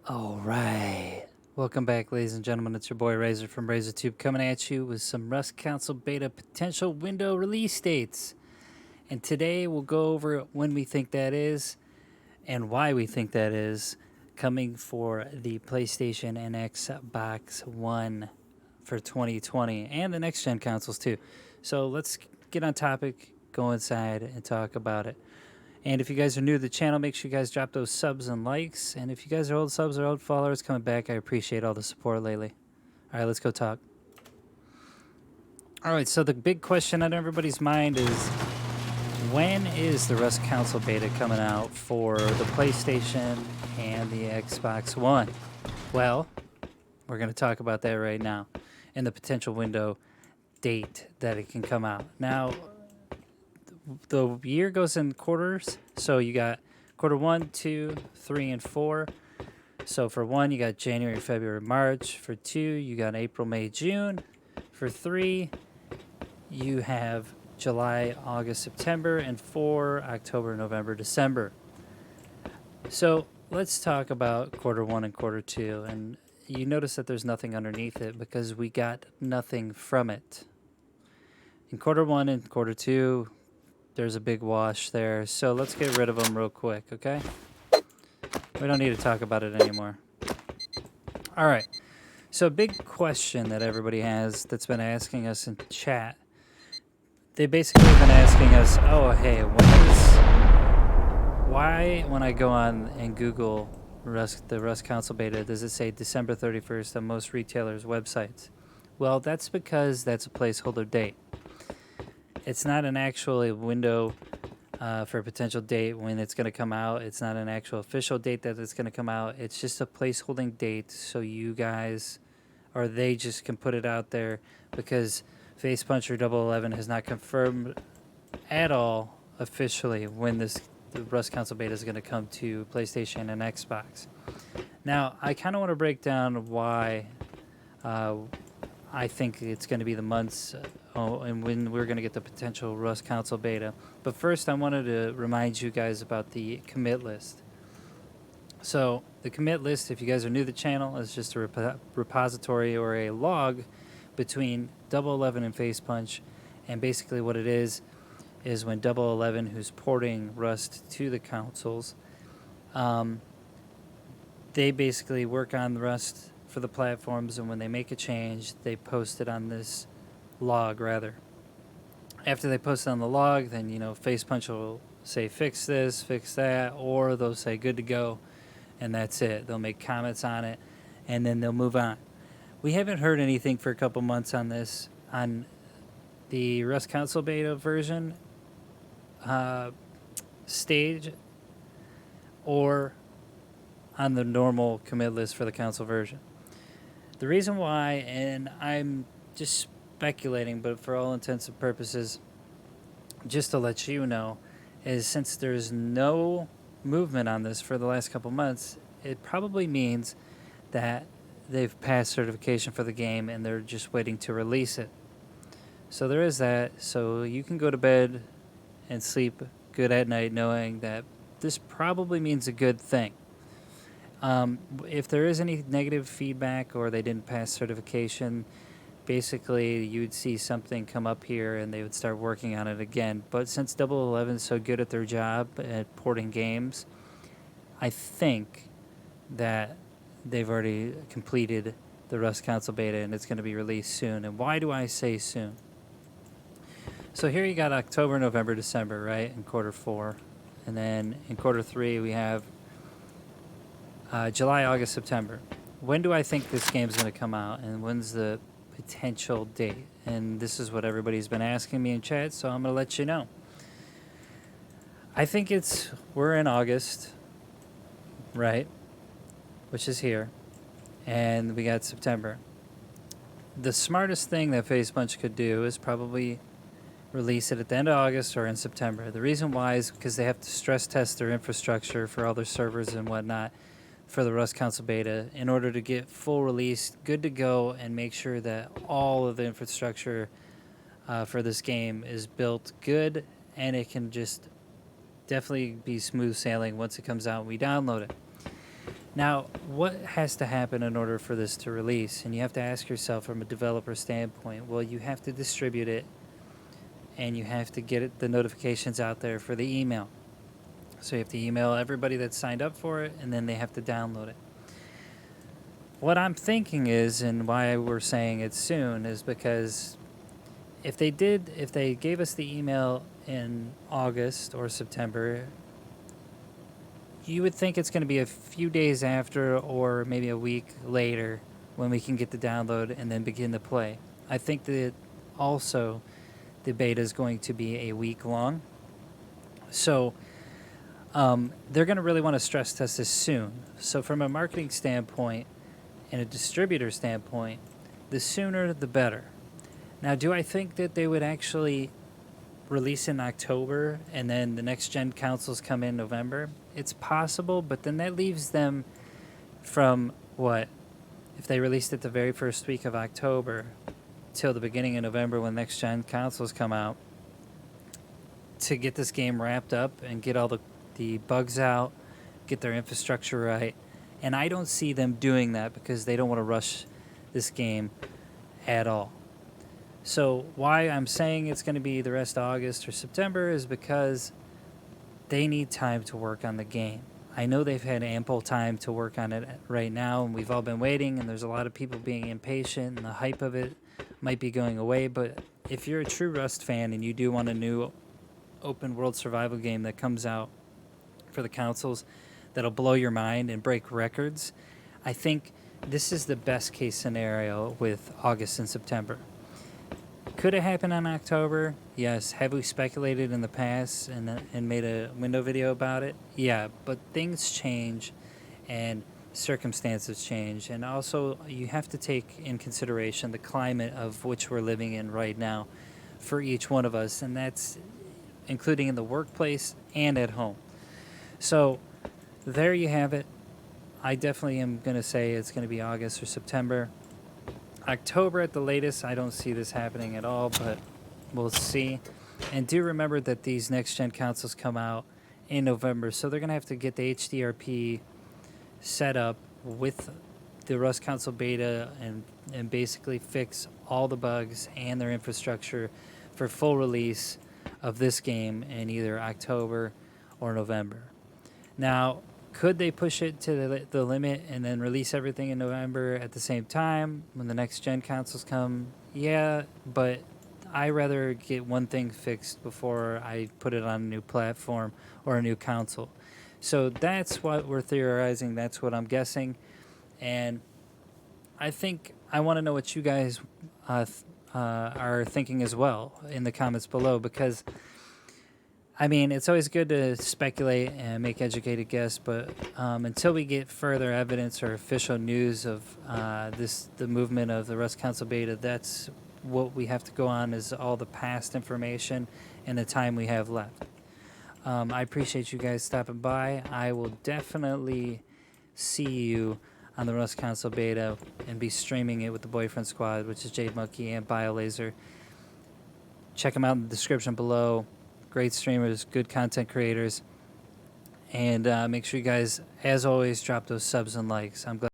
All right. Welcome back, ladies and gentlemen. It's your boy Razor from RazorTube coming at you with some Rust Council Beta potential window release dates. And today we'll go over when we think that is and why we think that is coming for the PlayStation and Xbox One for 2020 and the next gen consoles too. So let's get on topic, go inside, and talk about it. And if you guys are new to the channel, make sure you guys drop those subs and likes. And if you guys are old subs or old followers coming back, I appreciate all the support lately. All right, let's go talk. All right, so the big question on everybody's mind is, when is the Rust Council Beta coming out for the PlayStation and the Xbox One? Well, we're going to talk about that right now and the potential window date that it can come out. Now, the year goes in quarters, so you got quarter 1, 2, 3, and 4. So for 1, you got January, February, March. For 2, you got April, May, June. For 3, you have July, August, September, and 4, October, November, December. So let's talk about quarter 1 and quarter 2. And you notice that there's nothing underneath it because we got nothing from it. In quarter 1 and quarter 2, there's a big wash there. So let's get rid of them real quick, okay? We don't need to talk about it anymore. All right. So a big question that everybody has that's been asking us in chat. They basically have been asking us, oh, hey, why when I go on and Google the Rust Council Beta, does it say December 31st on most retailers' websites? Well, that's because that's a placeholder date. It's not an actual window for a potential date when it's going to come out. It's not an actual official date that it's going to come out. It's just a placeholding date so you guys or they just can put it out there because FacePunch or Double 11 has not confirmed at all officially when the Rust Council Beta is going to come to PlayStation and Xbox. Now, I kind of want to break down why I think it's going to be the months and when we're going to get the potential Rust Council Beta. But first, I wanted to remind you guys about the commit list. So the commit list, if you guys are new to the channel, is just a repository or a log between Double 11 and FacePunch. And basically what it is when Double 11, who's porting Rust to the consoles, they basically work on the Rust for the platforms, and when they make a change, they post it on this log, rather. After they post it on the log, then, FacePunch will say, fix this, fix that, or they'll say, good to go, and that's it. They'll make comments on it, and then they'll move on. We haven't heard anything for a couple months on this, on the Rust Council Beta version stage, or on the normal commit list for the console version. The reason why, and I'm just speculating, but for all intents and purposes, just to let you know, is since there's no movement on this for the last couple months, it probably means that they've passed certification for the game and they're just waiting to release it. So there is that. So you can go to bed and sleep good at night knowing that this probably means a good thing. If there is any negative feedback or they didn't pass certification, basically you would see something come up here and they would start working on it again. But since Double 11 is so good at their job at porting games, I think that they've already completed the Rust Council Beta and it's going to be released soon. And why do I say soon? So here you got October, November, December, right, in quarter 4. And then in quarter 3 we have July, August, September. When do I think this game's going to come out, and when's the potential date? And this is what everybody's been asking me in chat, so I'm going to let you know. I think we're in August, right, which is here, and we got September. The smartest thing that FacePunch could do is probably release it at the end of August or in September. The reason why is because they have to stress test their infrastructure for all their servers and whatnot for the Rust Council Beta in order to get full release, good to go, and make sure that all of the infrastructure for this game is built good and it can just definitely be smooth sailing once it comes out and we download it. Now, what has to happen in order for this to release? And you have to ask yourself from a developer standpoint, well, you have to distribute it and you have to get the notifications out there for the email. So you have to email everybody that's signed up for it, and then they have to download it. What I'm thinking is, and why we're saying it soon, is because if they gave us the email in August or September, you would think it's going to be a few days after or maybe a week later when we can get the download and then begin to play. I think that also the beta is going to be a week long. So they're going to really want to stress test this soon. So from a marketing standpoint and a distributor standpoint, the sooner the better. Now, do I think that they would actually release in October and then the next gen consoles come in November? It's possible, but then that leaves them from what? If they released it the very first week of October till the beginning of November when next gen consoles come out, to get this game wrapped up and get all the bugs out, get their infrastructure right. And I don't see them doing that because they don't want to rush this game at all. So why I'm saying it's going to be the rest of August or September is because they need time to work on the game. I know they've had ample time to work on it right now, and we've all been waiting, and there's a lot of people being impatient, and the hype of it might be going away. But if you're a true Rust fan and you do want a new open world survival game that comes out for the consoles that'll blow your mind and break records, I think this is the best case scenario with August and September. Could it happen in October? Yes. Have we speculated in the past and made a window video about it? Yeah, but things change and circumstances change. And also, you have to take in consideration the climate of which we're living in right now for each one of us, and that's including in the workplace and at home. So there you have it. I definitely am going to say it's going to be August or September. October at the latest, I don't see this happening at all, but we'll see. And do remember that these next-gen consoles come out in November, so they're going to have to get the HDRP set up with the Rust console beta and basically fix all the bugs and their infrastructure for full release of this game in either October or November. Now, could they push it to the limit and then release everything in November at the same time when the next gen consoles come? Yeah, but I rather get one thing fixed before I put it on a new platform or a new console. So that's what we're theorizing. That's what I'm guessing. And I think I want to know what you guys are thinking as well in the comments below, because I mean, it's always good to speculate and make educated guesses, but until we get further evidence or official news of the movement of the Rust console beta, that's what we have to go on, is all the past information and the time we have left. I appreciate you guys stopping by. I will definitely see you on the Rust console beta and be streaming it with the Boyfriend Squad, which is Jade Monkey and BioLaser. Check them out in the description below. Great streamers, good content creators, and make sure you guys, as always, drop those subs and likes. I'm glad